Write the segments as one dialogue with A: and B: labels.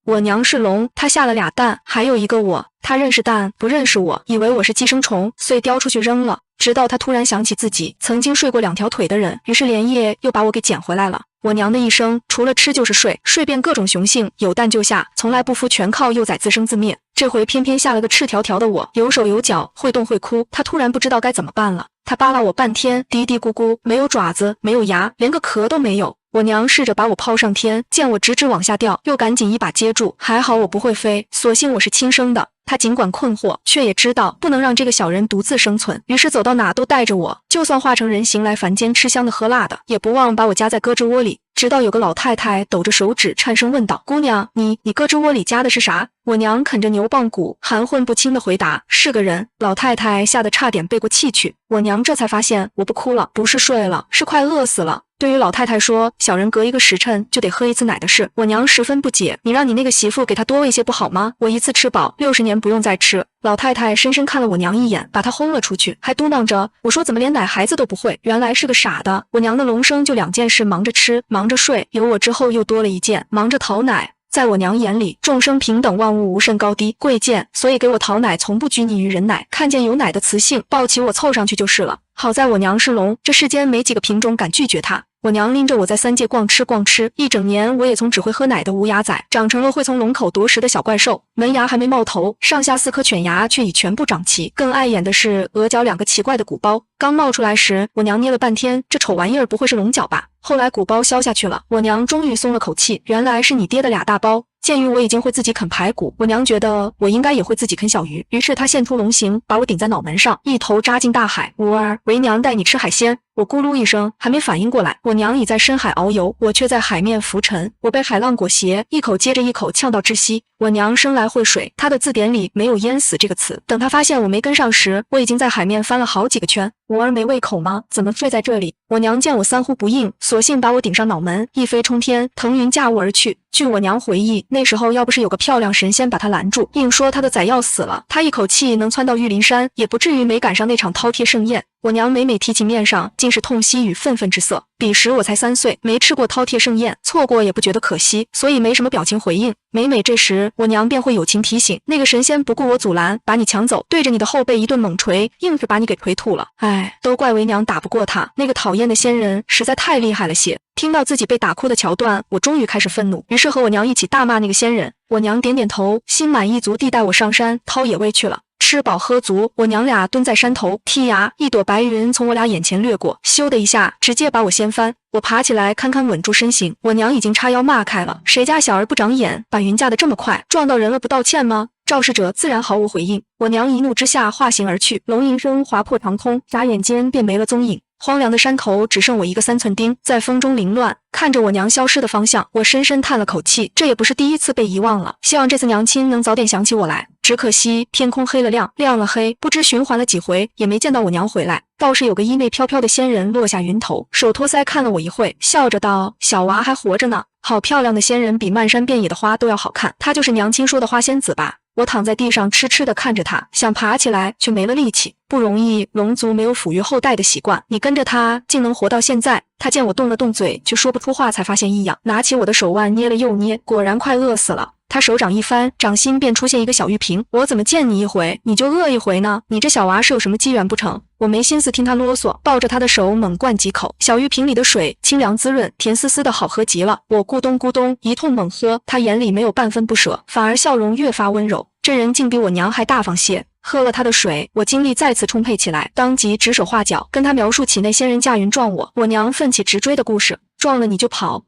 A: 我娘是龙，她下了俩蛋，还有一个我。她认识蛋，不认识我，以为我是寄生虫，遂叼出去扔了。直到她突然想起自己曾经睡过2条腿的人，于是连夜又把我给捡回来了。我娘的一生除了吃就是睡，睡遍各种雄性，有蛋就下，从来不孵，全靠幼崽自生自灭。这回偏偏下了个赤条条的我，有手有脚，会动会哭。她突然不知道该怎么办了，她扒拉我半天，嘀嘀咕咕，没有爪子，没有牙，连个壳都没有。我娘试着把我抛上天，见我直直往下掉，又赶紧一把接住。还好我不会飞，所幸我是亲生的。她尽管困惑，却也知道不能让这个小人独自生存，于是走到哪都带着我，就算化成人形来凡间吃香的喝辣的，也不忘把我夹在胳肢窝里。直到有个老太太抖着手指颤声问道：“姑娘，你胳肢窝里夹的是啥？”我娘啃着牛蒡骨，含混不清的回答：“是个人。”老太太吓得差点背过气去。我娘这才发现我不哭了，不是睡了，是快饿死了。对于老太太说小人隔1个时辰就得喝1次奶的事，我娘十分不解。你让你那个媳妇给她多喂些不好吗？我1次吃饱，60年不用再吃。老太太深深看了我娘一眼，把她轰了出去，还嘟囔着：“我说怎么连奶孩子都不会？原来是个傻的。”我娘的龙生就2件事，忙着吃，忙着睡。有我之后又多了1件，忙着讨奶。在我娘眼里，众生平等，万物无甚高低贵贱，所以给我讨奶从不拘泥于人奶，看见有奶的雌性，抱起我凑上去就是了。好在我娘是龙，这世间没几个品种敢拒绝她。我娘拎着我在3界逛吃，一整年我也从只会喝奶的无牙崽，长成了会从龙口夺食的小怪兽。门牙还没冒头，上下4颗犬牙却已全部长齐。更碍眼的是额角2个奇怪的鼓包，刚冒出来时，我娘捏了半天，这丑玩意儿不会是龙角吧？后来鼓包消下去了，我娘终于松了口气，原来是你爹的2大包。鉴于我已经会自己啃排骨，我娘觉得我应该也会自己啃小鱼，于是她现出龙形，把我顶在脑门上，一头扎进大海。吾儿，为娘带你吃海鲜。我咕噜一声，还没反应过来，我娘已在深海遨游，我却在海面浮沉。我被海浪裹挟，一口接着一口呛到窒息。我娘生来会水，她的字典里没有淹死这个词。等她发现我没跟上时，我已经在海面翻了好几个圈。吾儿没胃口吗？怎么睡在这里？我娘见我3呼不应，索性把我顶上脑门，一飞冲天，腾云驾雾而去。据我娘回忆，那时候要不是有个漂亮神仙把她拦住，硬说她的崽要死了，她一口气能窜到玉林山，也不至于没赶上那场饕餮盛宴。我娘每提起面上尽是痛惜与愤愤之色。彼时我才3岁，没吃过饕餮盛宴，错过也不觉得可惜，所以没什么表情回应。每这时，我娘便会友情提醒：“那个神仙不顾我阻拦，把你抢走，对着你的后背一顿猛捶，硬是把你给捶吐了。”哎，都怪为娘打不过他，那个讨厌的仙人实在太厉害了些。听到自己被打哭的桥段，我终于开始愤怒，于是和我娘一起大骂那个仙人。我娘点点头，心满意足地带我上山掏野味去了。吃饱喝足，我娘俩蹲在山头剔牙，一朵白云从我俩眼前掠过，咻的一下直接把我掀翻。我爬起来堪堪稳住身形，我娘已经叉腰骂开了：“谁家小儿不长眼，把云架得这么快，撞到人了不道歉吗？”肇事者自然毫无回应。我娘一怒之下化形而去，龙吟声划破长空，眨眼间便没了踪影。荒凉的山头只剩我一个3寸丁，在风中凌乱。看着我娘消失的方向，我深深叹了口气，这也不是第1次被遗忘了。希望这次娘亲能早点想起我来。只可惜天空黑了亮，亮了黑，不知循环了几回，也没见到我娘回来。倒是有个衣袂飘飘的仙人落下云头，手托腮看了我一会，笑着道：“小娃还活着呢。”好漂亮的仙人，比漫山遍野的花都要好看。她就是娘亲说的花仙子吧？我躺在地上痴痴地看着她，想爬起来却没了力气。不容易，龙族没有抚育后代的习惯，你跟着她竟能活到现在。她见我动了动嘴，却说不出话，才发现异样，拿起我的手腕捏了又捏，果然快饿死了。他手掌一翻，掌心便出现一个小玉瓶。我怎么见你一回，你就饿一回呢？你这小娃是有什么机缘不成？我没心思听他啰嗦，抱着他的手猛灌几口。小玉瓶里的水清凉滋润，甜丝丝的好喝极了。我咕咚咕咚一通猛喝，他眼里没有半分不舍，反而笑容越发温柔。这人竟比我娘还大方些。喝了他的水，我精力再次充沛起来，当即指手画脚，跟他描述起那仙人驾云撞我娘奋起直追的故事。撞了你就跑，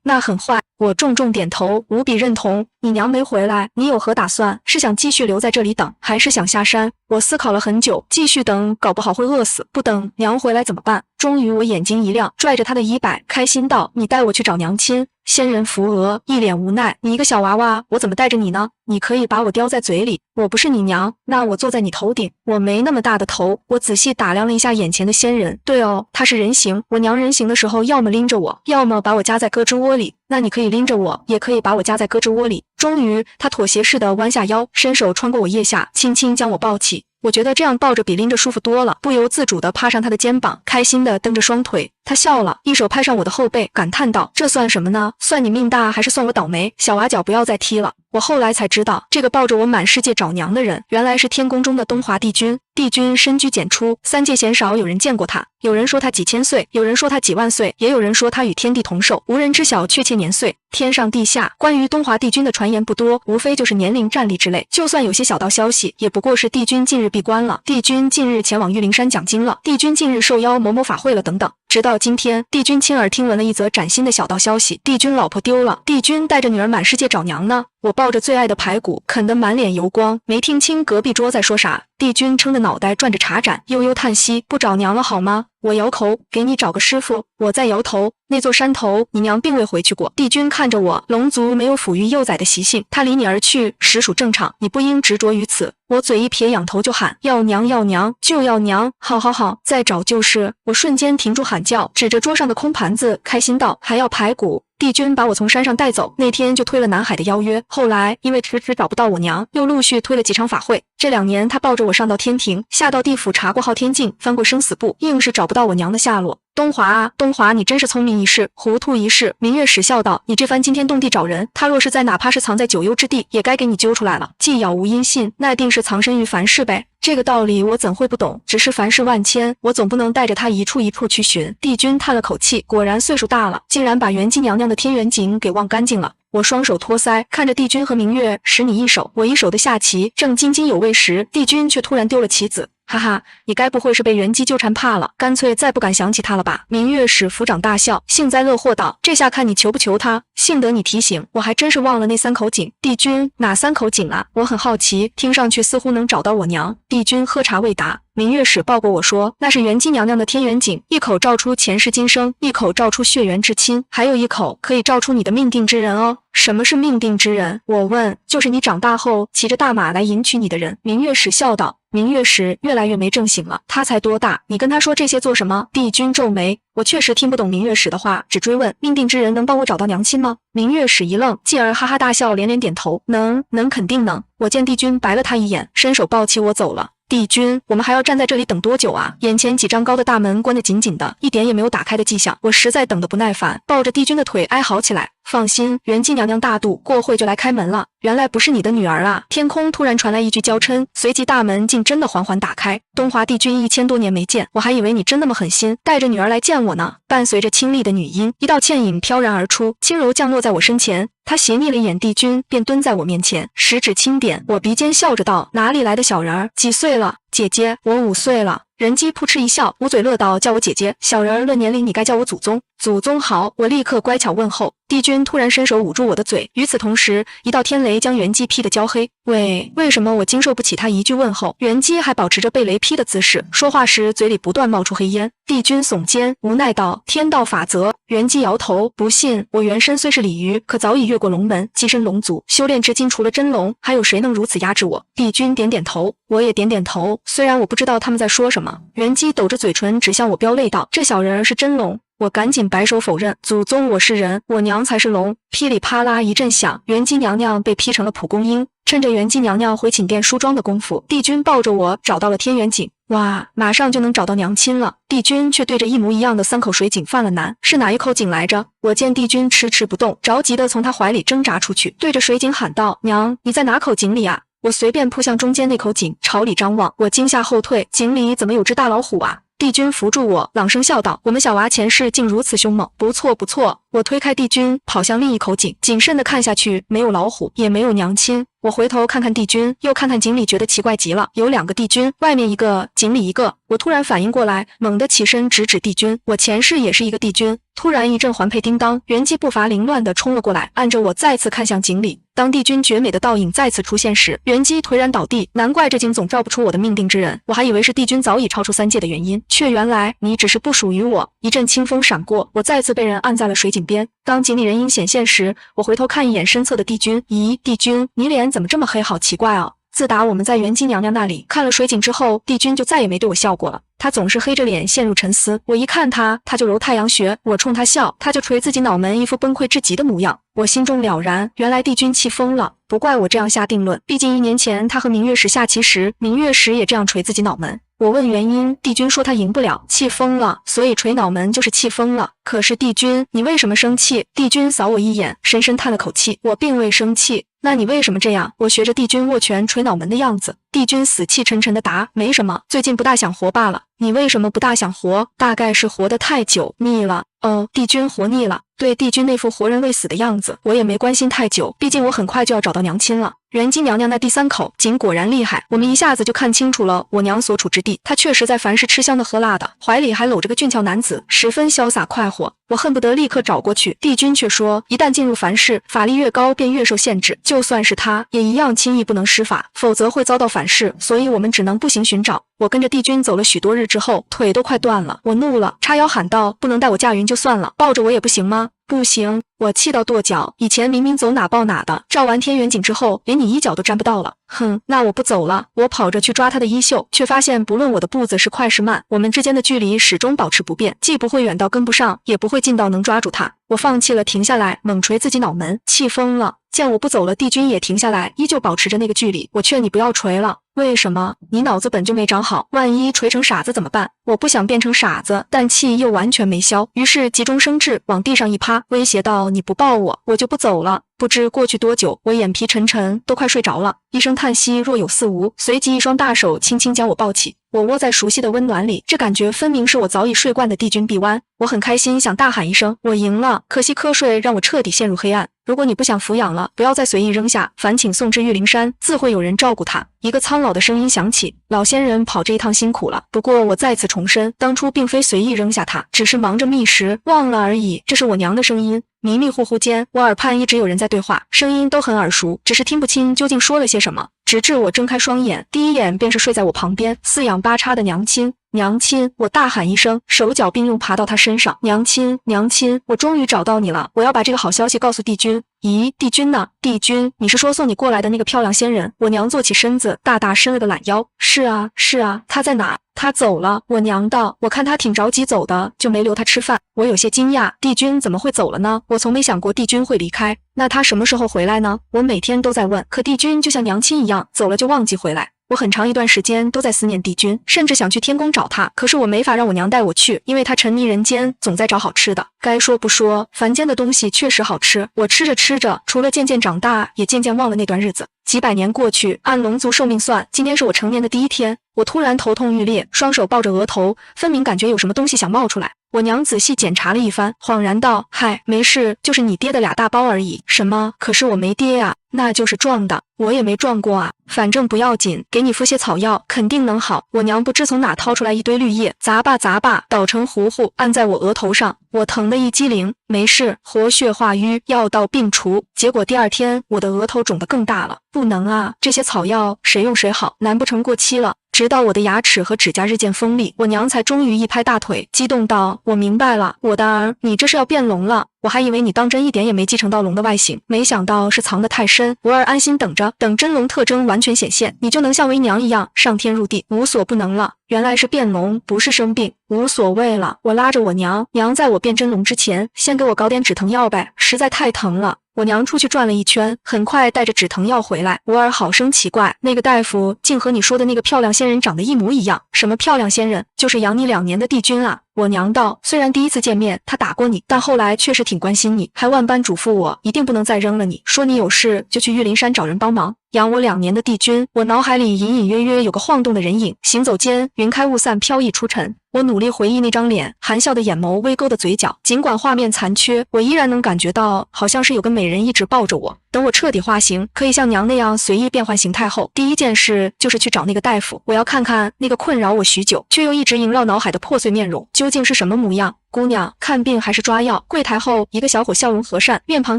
A: 那很坏。我重重点头，无比认同。你娘没回来，你有何打算？是想继续留在这里等，还是想下山？我思考了很久，继续等，搞不好会饿死；不等，娘回来怎么办？终于我眼睛一亮，拽着他的衣摆，开心道：“你带我去找娘亲。”仙人扶额，一脸无奈：“你一个小娃娃，我怎么带着你呢？你可以把我叼在嘴里，我不是你娘，那我坐在你头顶。”我没那么大的头。我仔细打量了一下眼前的仙人，对哦，他是人形。我娘人形的时候，要么拎着我，要么把我夹在胳肢窝里。那你可以拎着我，也可以把我夹在胳肢窝里。终于，他妥协似的弯下腰，伸手穿过我腋下，轻轻将我抱起。我觉得这样抱着比拎着舒服多了，不由自主地趴上他的肩膀，开心地蹬着双腿。他笑了，一手拍上我的后背，感叹道：“这算什么呢？算你命大，还是算我倒霉？小娃脚不要再踢了。”我后来才知道，这个抱着我满世界找娘的人，原来是天宫中的东华帝君。帝君深居简出，三界鲜少有人见过他。有人说他几千岁，有人说他几万岁，也有人说他与天地同寿，无人知晓确切年岁。天上地下，关于东华帝君的传言不多，无非就是年龄、战力之类。就算有些小道消息，也不过是帝君近日闭关了，帝君近日前往玉灵山讲经了，帝君近日受邀某某法会了等等。直到今天，帝君亲耳听闻了一则崭新的小道消息：帝君老婆丢了，帝君带着女儿满世界找娘呢。我抱着最爱的排骨，啃得满脸油光，没听清隔壁桌在说啥。帝君撑着脑袋转着茶盏，悠悠叹息：不找娘了好吗？我摇头，给你找个师傅。我再摇头，那座山头你娘并未回去过。帝君看着我，龙族没有抚育幼崽的习性，他离你而去实属正常，你不应执着于此。我嘴一撇，仰头就喊：要娘要娘就要娘，好好好，再找就是。我瞬间停住喊叫，指着桌上的空盘子，开心道：还要排骨。帝君把我从山上带走，那天就推了南海的邀约，后来因为迟迟找不到我娘，又陆续推了几场法会。这2年他抱着我上到天庭，下到地府，查过昊天镜，翻过生死簿，硬是找不到我娘的下落。东华啊，东华，你真是聪明一世，糊涂一世。明月使笑道：你这番惊天动地找人，他若是在哪怕是藏在九幽之地，也该给你揪出来了。既杳无音信，那定是藏身于凡世呗。这个道理我怎会不懂？只是凡事万千，我总不能带着他一处一处去寻。帝君叹了口气，果然岁数大了，竟然把元姬娘娘的天元井给忘干净了。我双手托腮，看着帝君和明月使你一手我一手的下棋，正津津有味时，帝君却突然丢了棋子。哈哈，你该不会是被元姬纠缠怕了，干脆再不敢想起他了吧？明月使府长大笑，幸灾乐祸道：这下看你求不求他？幸得你提醒，我还真是忘了那3口井。帝君，哪3口井啊？我很好奇，听上去似乎能找到我娘。帝君喝茶未答。明月使抱过我说：那是元姬娘娘的天元井，一口照出前世今生，一口照出血缘至亲，还有一口可以照出你的命定之人哦。什么是命定之人？我问。就是你长大后骑着大马来迎娶你的人。明月使笑道。明月使越来越没正形了，他才多大？你跟他说这些做什么？帝君皱眉，我确实听不懂明月使的话，只追问：命定之人能帮我找到娘亲吗？明月使一愣，继而哈哈大笑，连连点头：能，肯定能。我见帝君白了他一眼，伸手抱起我走了。帝君，我们还要站在这里等多久啊？眼前几丈高的大门关得紧紧的，一点也没有打开的迹象。我实在等得不耐烦，抱着帝君的腿哀嚎起来。放心，元姬娘娘大度，过会就来开门了。原来不是你的女儿啊！天空突然传来一句娇嗔，随即大门竟真的缓缓打开。东华帝君1000多年没见，我还以为你真那么狠心，带着女儿来见我呢。伴随着清丽的女音，一道倩影飘然而出，轻柔降落在我身前。他斜睨了一眼帝君，便蹲在我面前，食指轻点我鼻尖，笑着道：哪里来的小人儿？几岁了？姐姐，我5岁了。人姬扑哧一笑，捂嘴乐道：叫我姐姐，小人儿论年龄，你该叫我祖宗。祖宗好，我立刻乖巧问候。帝君突然伸手捂住我的嘴，与此同时，一道天雷将元姬劈得焦黑。为什么我经受不起他一句问候？元姬还保持着被雷劈的姿势，说话时嘴里不断冒出黑烟。帝君耸肩无奈道：天道法则。元姬摇头，不信。我原身虽是鲤鱼，可早已越过龙门，跻身龙族，修炼至今除了真龙，还有谁能如此压制我？帝君点点头，我也点点头，虽然我不知道他们在说什么。元姬抖着嘴唇指向我，飙泪道：这小人儿是真龙。我赶紧摆手否认，祖宗我是人，我娘才是龙。噼里啪啦一阵响，元姬娘娘被劈成了蒲公英。趁着元姬娘娘回寝殿梳妆的功夫，帝君抱着我找到了天元井。哇，马上就能找到娘亲了。帝君却对着一模一样的3口水井犯了难，是哪一口井来着？我见帝君迟迟不动，着急地从他怀里挣扎出去，对着水井喊道：娘，你在哪口井里啊？我随便扑向中间那口井，朝里张望，我惊吓后退，井里怎么有只大老虎啊？帝君扶住我，朗声笑道：我们小娃前世竟如此凶猛，不错不错。我推开帝君，跑向另一口井，谨慎地看下去，没有老虎，也没有娘亲。我回头看看帝君，又看看井里，觉得奇怪极了，有2个帝君，外面一个，井里一个。我突然反应过来，猛地起身直指帝君，我前世也是一个帝君。突然一阵环佩叮当，元姬步伐凌乱地冲了过来，按着我再次看向井里。当帝君绝美的倒影再次出现时，元姬颓然倒地。难怪这井总照不出我的命定之人，我还以为是帝君早已超出3界的原因，却原来你只是不属于我。一阵清风闪过，我再次被人按在了水井边。当井里人影显现时，我回头看一眼身侧的帝君，咦，帝君，你脸怎么这么黑？好奇怪哦。自打我们在元姬娘娘那里看了水井之后，帝君就再也没对我笑过了。他总是黑着脸陷入沉思，我一看他就揉太阳穴，我冲他笑，他就捶自己脑门，一副崩溃至极的模样。我心中了然，原来帝君气疯了。不怪我这样下定论，毕竟1年前他和明月使下棋时，明月使也这样捶自己脑门。我问原因，帝君说他赢不了，气疯了，所以捶脑门就是气疯了。可是帝君，你为什么生气？帝君扫我一眼，深深叹了口气，我并未生气。那你为什么这样？我学着帝君握拳捶脑门的样子。帝君死气沉沉的答：没什么，最近不大想活罢了。你为什么不大想活？大概是活得太久，腻了。哦，帝君活腻了。对帝君那副活人未死的样子，我也没关心太久，毕竟我很快就要找到娘亲了。元姬娘娘那第3口井果然厉害，我们一下子就看清楚了我娘所处之地。她确实在凡是吃香的喝辣的，怀里还搂着个俊俏男子，十分潇洒快活。我恨不得立刻找过去，帝君却说，一旦进入凡世，法力越高便越受限制，就算是他也一样轻易不能施法，否则会遭到反噬，所以我们只能步行寻找。我跟着帝君走了许多日之后，腿都快断了，我怒了，叉腰喊道：不能带我驾云就算了，抱着我也不行吗？不行，我气到跺脚，以前明明走哪抱哪的，照完天元井之后，连你一脚都沾不到了。哼，那我不走了。我跑着去抓他的衣袖，却发现不论我的步子是快是慢，我们之间的距离始终保持不变，既不会远到跟不上，也不会近到能抓住他。我放弃了，停下来，猛捶自己脑门，气疯了。见我不走了，帝君也停下来，依旧保持着那个距离。我劝你不要捶了。为什么？你脑子本就没长好，万一捶成傻子怎么办？我不想变成傻子，但气又完全没消，于是急中生智，往地上一趴，威胁道：你不抱我，我就不走了。不知过去多久，我眼皮沉沉，都快睡着了。一声叹息若有似无，随即一双大手轻轻将我抱起。我窝在熟悉的温暖里，这感觉分明是我早已睡惯的帝君臂弯。我很开心，想大喊一声：我赢了！可惜瞌睡让我彻底陷入黑暗。如果你不想抚养了，不要再随意扔下，烦请送至玉灵山，自会有人照顾他。一个苍老的声音响起：老仙人跑这一趟辛苦了，不过我再次重申，当初并非随意扔下他，只是忙着觅食忘了而已。这是我娘的声音。迷迷糊糊间，我耳畔一直有人在对话，声音都很耳熟，只是听不清究竟说了些什么。直至我睁开双眼，第一眼便是睡在我旁边四仰八叉的娘亲。娘亲！我大喊一声，手脚并用爬到她身上。娘亲，娘亲，我终于找到你了！我要把这个好消息告诉帝君。咦，帝君呢？帝君，你是说送你过来的那个漂亮仙人？我娘坐起身子，大大伸了个懒腰。是啊，是啊，她在哪？她走了。我娘道，我看她挺着急走的，就没留她吃饭。我有些惊讶，帝君怎么会走了呢？我从没想过帝君会离开。那她什么时候回来呢？我每天都在问，可帝君就像娘亲一样，走了就忘记回来。我很长一段时间都在思念帝君，甚至想去天宫找他，可是我没法让我娘带我去，因为她沉迷人间，总在找好吃的。该说不说，凡间的东西确实好吃，我吃着吃着，除了渐渐长大，也渐渐忘了那段日子。几百年过去，按龙族寿命算，今天是我成年的第一天。我突然头痛欲裂，双手抱着额头，分明感觉有什么东西想冒出来。我娘仔细检查了一番，恍然道：嗨，没事，就是你爹的2大包而已。什么？可是我没爹啊。那就是撞的，我也没撞过啊。反正不要紧，给你敷些草药，肯定能好。我娘不知从哪掏出来一堆绿叶，砸吧砸吧，捣成糊糊，按在我额头上。我疼得一激灵，没事，活血化瘀，药到病除。结果第2天，我的额头肿得更大了。不能啊，这些草药谁用谁好，难不成过期了？直到我的牙齿和指甲日渐锋利，我娘才终于一拍大腿，激动道：我明白了，我的儿，你这是要变龙了。我还以为你当真一点也没继承到龙的外形，没想到是藏得太深。我儿安心等着，等真龙特征完全显现，你就能像为娘一样上天入地，无所不能了。原来是变龙，不是生病，无所谓了。我拉着我娘，娘在我变真龙之前，先给我搞点止疼药呗，实在太疼了。我娘出去转了一圈，很快带着止疼药回来。我儿好生奇怪，那个大夫竟和你说的那个漂亮仙人长得一模一样。什么漂亮仙人？就是养你2年的帝君啊。我娘道，虽然第一次见面他打过你，但后来确实挺关心你，还万般嘱咐我一定不能再扔了你，说你有事就去玉灵山找人帮忙。养我2年的帝君，我脑海里隐隐约约有个晃动的人影，行走间云开雾散，飘逸出尘。我努力回忆那张脸，含笑的眼眸，微勾的嘴角，尽管画面残缺，我依然能感觉到好像是有个美人一直抱着我。等我彻底化形，可以像娘那样随意变换形态后，第一件事就是去找那个大夫，我要看看那个困扰我许久却又一直萦绕脑海的破碎面容究竟是什么模样。姑娘，看病还是抓药？柜台后一个小伙笑容和善，面庞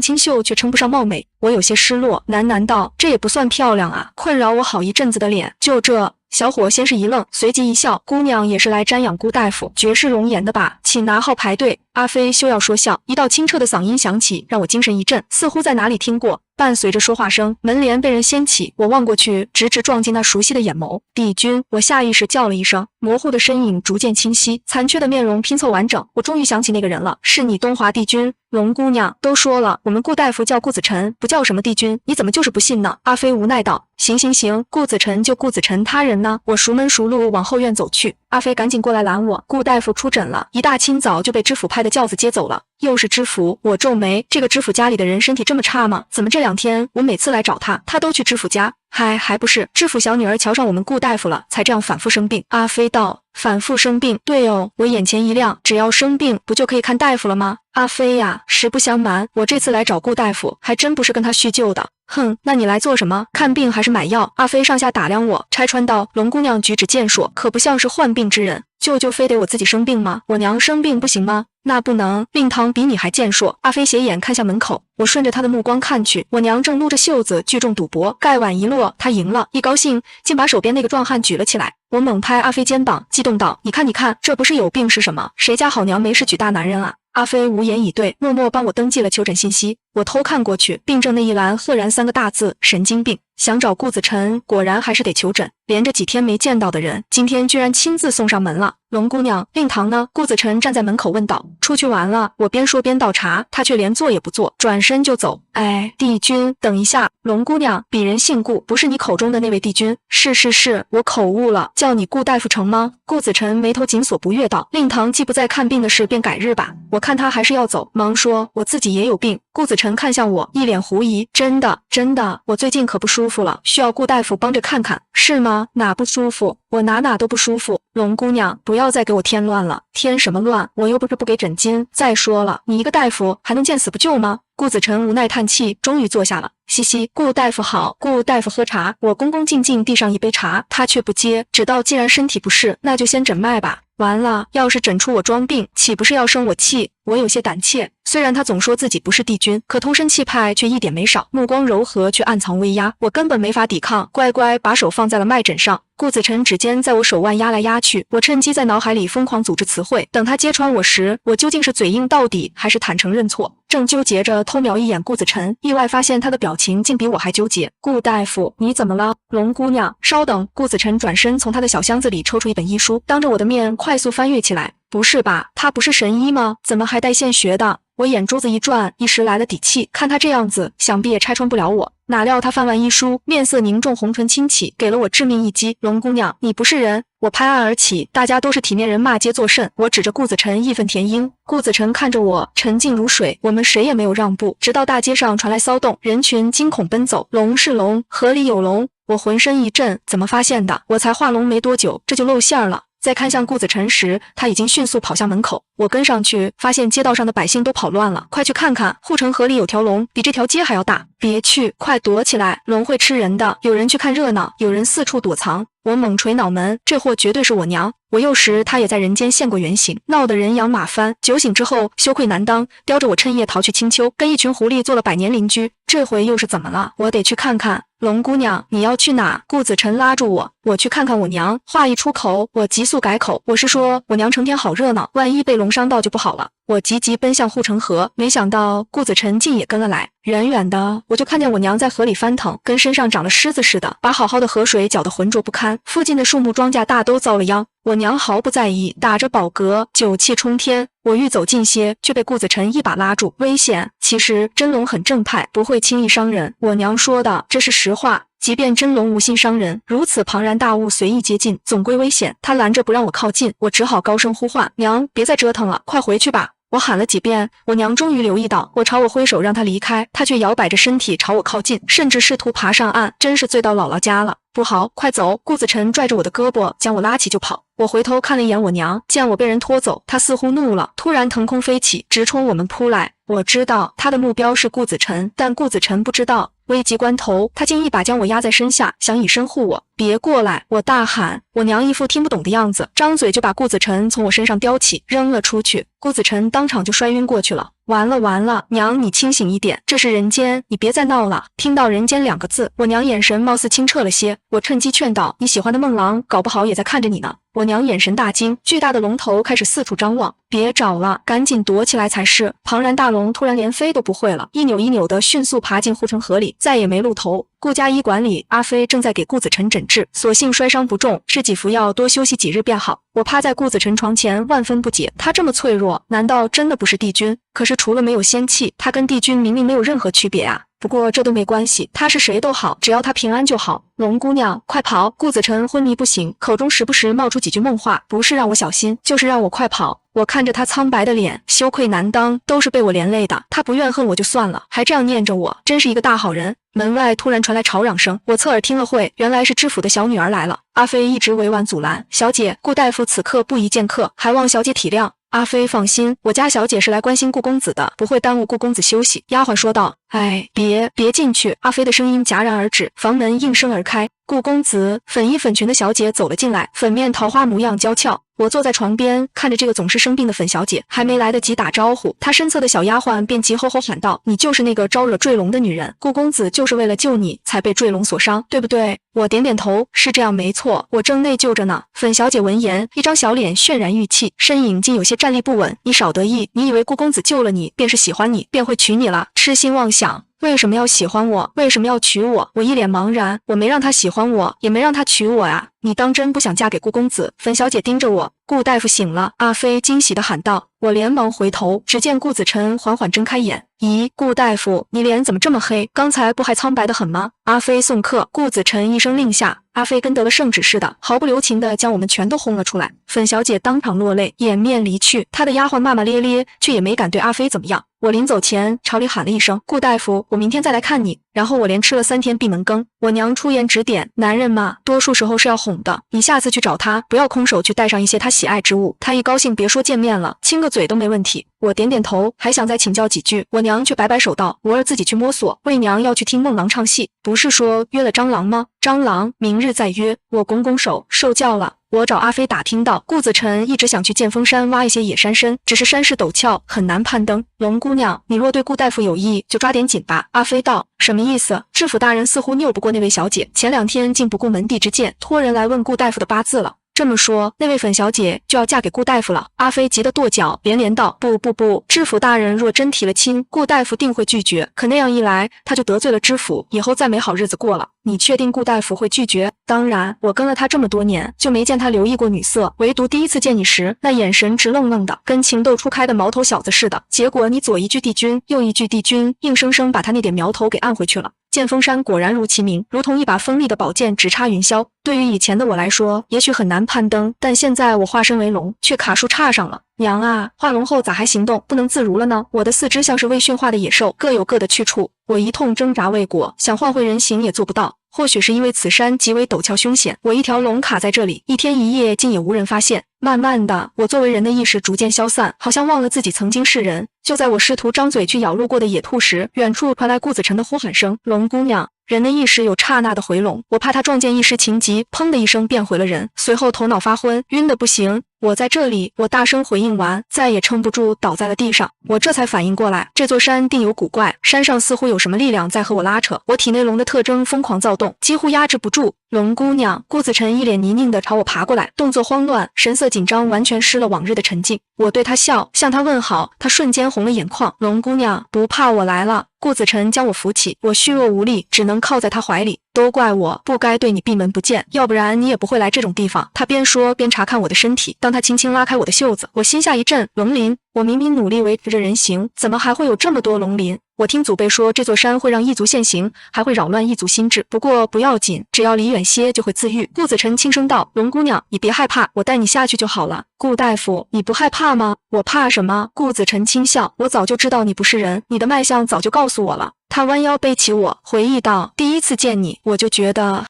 A: 清秀，却称不上貌美。我有些失落，喃喃道：这也不算漂亮啊，困扰我好一阵子的脸，就这。小伙先是一愣，随即一笑：姑娘也是来瞻仰姑大夫绝世容颜的吧？请拿号排队。阿飞休要说笑，一道清澈的嗓音响起，让我精神一振，似乎在哪里听过。伴随着说话声，门帘被人掀起，我望过去，直直撞进那熟悉的眼眸。帝君！我下意识叫了一声，模糊的身影逐渐清晰，残缺的面容拼凑完整。我终于想起那个人了，是你，东华帝君。龙姑娘，都说了，我们顾大夫叫顾子辰，不叫什么帝君，你怎么就是不信呢？阿飞无奈道：行行行，顾子辰就顾子辰，他人呢？我熟门熟路往后院走去。阿飞赶紧过来拦我，顾大夫出诊了，一大清早就被知府派的轿子接走了。又是知府，我皱眉，这个知府家里的人身体这么差吗？怎么这2天我每次来找他，他都去知府家？还不是知府小女儿瞧上我们顾大夫了，才这样反复生病。阿飞道，反复生病？对哦，我眼前一亮，只要生病不就可以看大夫了吗？阿飞呀，实不相瞒，我这次来找顾大夫还真不是跟他叙旧的。哼，那你来做什么？看病还是买药？阿飞上下打量我，拆穿道，龙姑娘举止健硕，可不像是患病之人。舅舅非得我自己生病吗？我娘生病不行吗？那不能，令堂比你还健硕。阿飞斜眼看向门口，我顺着他的目光看去，我娘正撸着袖子聚众赌博，盖碗一落，他赢了，一高兴竟把手边那个壮汉举了起来。我猛拍阿飞肩膀，激动道，你看，这不是有病是什么？谁家好娘没事举大男人啊？阿飞无言以对，默默帮我登记了求诊信息。我偷看过去，病症那一栏赫然3个大字：神经病。想找顾子晨，果然还是得求诊。连着几天没见到的人，今天居然亲自送上门了。龙姑娘，令堂呢？顾子晨站在门口问道。出去玩了。我边说边倒茶，他却连坐也不坐，转身就走。哎，帝君，等一下。龙姑娘，鄙人姓顾，不是你口中的那位帝君。是，我口误了，叫你顾大夫成吗？顾子晨眉头紧锁，不悦道。令堂既不再看病的事，便改日吧。我看他还是要走，忙说我自己也有病。顾子晨看向我，一脸狐疑。真的，我最近可不舒服了，需要顾大夫帮着看看。是吗？哪不舒服？我哪都不舒服。龙姑娘，不要再给我添乱了。添什么乱？我又不是不给诊金。再说了，你一个大夫还能见死不救吗？顾子晨无奈叹气，终于坐下了。嘻嘻，顾大夫好。顾大夫喝茶。我恭恭敬敬递上一杯茶，他却不接，只道既然身体不适，那就先诊脉吧。完了，要是诊出我装病，岂不是要生我气？我有些胆怯。虽然他总说自己不是帝君，可通身气派却一点没少，目光柔和却暗藏威压，我根本没法抵抗，乖乖把手放在了脉诊上。顾子晨指尖在我手腕压来压去，我趁机在脑海里疯狂组织词汇，等他揭穿我时，我究竟是嘴硬到底，还是坦诚认错？正纠结着，偷瞄一眼顾子晨，意外发现他的表情竟比我还纠结。顾大夫，你怎么了？龙姑娘，稍等。顾子晨转身从他的小箱子里抽出一本医书，当着我的面快速翻阅起来。不是吧，他不是神医吗？怎么还带现学的？我眼珠子一转，一时来了底气，看他这样子，想必也拆穿不了我。哪料他翻完医书，面色凝重，红唇轻启，给了我致命一击。龙姑娘，你不是人！我拍案而起，大家都是体面人，骂街作甚。我指着顾子晨义愤填膺，顾子晨看着我，沉静如水。我们谁也没有让步，直到大街上传来骚动，人群惊恐奔走。龙是龙，河里有龙！我浑身一震，怎么发现的？我才画龙没多久，这就露馅了。在看向顾子晨时，他已经迅速跑向门口。我跟上去，发现街道上的百姓都跑乱了。快去看看，护城河里有条龙，比这条街还要大。别去，快躲起来，龙会吃人的。有人去看热闹，有人四处躲藏。我猛捶脑门，这货绝对是我娘。我幼时她也在人间现过原形，闹得人仰马翻。酒醒之后羞愧难当，叼着我趁夜逃去青丘，跟一群狐狸做了100年邻居。这回又是怎么了？我得去看看。龙姑娘，你要去哪？顾子晨拉住我，我去看看我娘。话一出口，我急速改口，我是说我娘成天好热闹，万一被龙伤到就不好了。我急急奔向护城河，没想到顾子晨竟也跟了来。远远的我就看见我娘在河里翻腾，跟身上长了虱子似的，把好好的河水搅得浑浊不堪。附近的树木庄稼大都遭了殃，我娘毫不在意，打着饱嗝，酒气冲天。我欲走近些，却被顾子晨一把拉住，危险！其实真龙很正派，不会轻易伤人。我娘说的，这是实话。即便真龙无心伤人，如此庞然大物随意接近，总归危险。他拦着不让我靠近，我只好高声呼唤：“娘，别再折腾了，快回去吧！”我喊了几遍，我娘终于留意到，我朝我挥手让她离开，她却摇摆着身体朝我靠近，甚至试图爬上岸，真是醉到姥姥家了。不好，快走！顾子晨拽着我的胳膊，将我拉起就跑。我回头看了一眼我娘，见我被人拖走，她似乎怒了，突然腾空飞起，直冲我们扑来。我知道她的目标是顾子晨，但顾子晨不知道。危急关头，他竟一把将我压在身下，想以身护我。别过来！我大喊。我娘一副听不懂的样子，张嘴就把顾子晨从我身上叼起，扔了出去。顾子晨当场就摔晕过去了。完了，娘，你清醒一点，这是人间，你别再闹了。听到人间2个字，我娘眼神貌似清澈了些。我趁机劝道，你喜欢的孟郎搞不好也在看着你呢。我娘眼神大惊，巨大的龙头开始四处张望。别找了，赶紧躲起来才是。庞然大龙突然连飞都不会了，一扭一扭的迅速爬进护城河里，再也没露头。顾家医馆里，阿飞正在给顾子晨诊治，所幸摔伤不重，吃几服药，多休息几日便好。我趴在顾子晨床前，万分不解，他这么脆弱，难道真的不是帝君？可是除了没有仙气，他跟帝君明明没有任何区别啊！不过这都没关系，他是谁都好，只要他平安就好。龙姑娘，快跑！顾子晨昏迷不醒，口中时不时冒出几句梦话，不是让我小心，就是让我快跑。我看着他苍白的脸，羞愧难当，都是被我连累的。他不怨恨我就算了，还这样念着我，真是一个大好人。门外突然传来吵嚷声，我侧耳听了会，原来是知府的小女儿来了。阿飞一直委婉阻拦，小姐，顾大夫此刻不宜见客，还望小姐体谅。阿飞放心，我家小姐是来关心顾公子的，不会耽误顾公子休息。丫鬟说道。哎，别进去！阿飞的声音戛然而止，房门应声而开。顾公子，粉衣粉裙的小姐走了进来，粉面桃花模样娇俏。我坐在床边，看着这个总是生病的粉小姐，还没来得及打招呼，她身侧的小丫鬟便急吼吼喊道：“你就是那个招惹坠龙的女人，顾公子就是为了救你才被坠龙所伤，对不对？”我点点头，是这样没错，我正内疚着呢。粉小姐闻言，一张小脸渲然欲泣，身影竟有些站立不稳。你少得意，你以为顾公子救了你，便是喜欢你，便会娶你了？痴心妄想！为什么要喜欢我？为什么要娶我？我一脸茫然，我没让他喜欢我，也没让他娶我啊！你当真不想嫁给顾公子？粉小姐盯着我。顾大夫醒了！阿飞惊喜地喊道。我连忙回头，只见顾子晨缓缓睁开眼。咦，顾大夫，你脸怎么这么黑？刚才不还苍白得很吗？阿飞送客。顾子晨一声令下，阿飞跟得了圣旨似的，毫不留情地将我们全都轰了出来。粉小姐当场落泪，掩面离去。她的丫鬟骂骂咧咧，却也没敢对阿飞怎么样。我临走前朝里喊了一声：“顾大夫，我明天再来看你。”然后我连吃了3天闭门羹。我娘出言指点：男人嘛，多数时候是要哄的。你下次去找他，不要空手去带上一些他喜爱之物，他一高兴，别说见面了，亲个嘴都没问题。我点点头，还想再请教几句，我娘却摆摆手道：“吾儿自己去摸索，为娘要去听孟郎唱戏，不是说约了张郎吗？张郎，明日再约。”我拱拱手，受教了。我找阿飞打听到，顾子晨一直想去剑峰山挖一些野山参，只是山势陡峭，很难攀登。龙姑娘，你若对顾大夫有意，就抓点紧吧。阿飞道。什么意思？知府大人似乎拗不过那位小姐，前2天竟不顾门第之见，托人来问顾大夫的八字了。这么说，那位粉小姐就要嫁给顾大夫了？阿飞急得跺脚，连连道：“不，知府大人若真提了亲，顾大夫定会拒绝。可那样一来，他就得罪了知府，以后再没好日子过了。你确定顾大夫会拒绝？”当然，我跟了他这么多年，就没见他留意过女色，唯独第一次见你时，那眼神直愣愣的，跟情窦初开的毛头小子似的。结果你左一句帝君，右一句帝君，硬生生把他那点苗头给按回去了。剑峰山果然如其名，如同一把锋利的宝剑，直插云霄。对于以前的我来说，也许很难攀登，但现在我化身为龙，却卡树杈上了。娘啊，化龙后咋还行动不能自如了呢？我的四肢像是未驯化的野兽，各有各的去处。我一通挣扎未果，想换回人形也做不到。或许是因为此山极为陡峭凶险，我一条龙卡在这里，1天1夜竟也无人发现。慢慢的，我作为人的意识逐渐消散，好像忘了自己曾经是人。就在我试图张嘴去咬路过的野兔时，远处传来顾子晨的呼喊声：“龙姑娘！”人的意识有刹那的回笼，我怕他撞见一时情急，砰的一声变回了人，随后头脑发昏，晕得不行。我在这里，我大声回应完，再也撑不住，倒在了地上。我这才反应过来，这座山定有古怪，山上似乎有什么力量在和我拉扯。我体内龙的特征疯狂躁动，几乎压制不住。龙姑娘，顾子晨一脸泥泞地朝我爬过来，动作慌乱，神色紧张，完全失了往日的沉静。我对他笑，向他问好，他瞬间红了眼眶。龙姑娘，不怕我来了。顾子晨将我扶起，我虚弱无力，只能靠在他怀里。都怪我不该对你闭门不见，要不然你也不会来这种地方。他边说边查看我的身体，当他轻轻拉开我的袖子，我心下一震，龙鳞！我明明努力维持着人形，怎么还会有这么多龙鳞？我听祖辈说，这座山会让异族现形，还会扰乱异族心智。不过不要紧，只要离远些就会自愈。顾子晨轻声道：“龙姑娘，你别害怕，我带你下去就好了。”顾大夫，你不害怕吗？我怕什么？顾子晨轻笑：“我早就知道你不是人，你的脉象早就告诉我了。”他弯腰背起我，回忆道：“第一次见你，我就觉得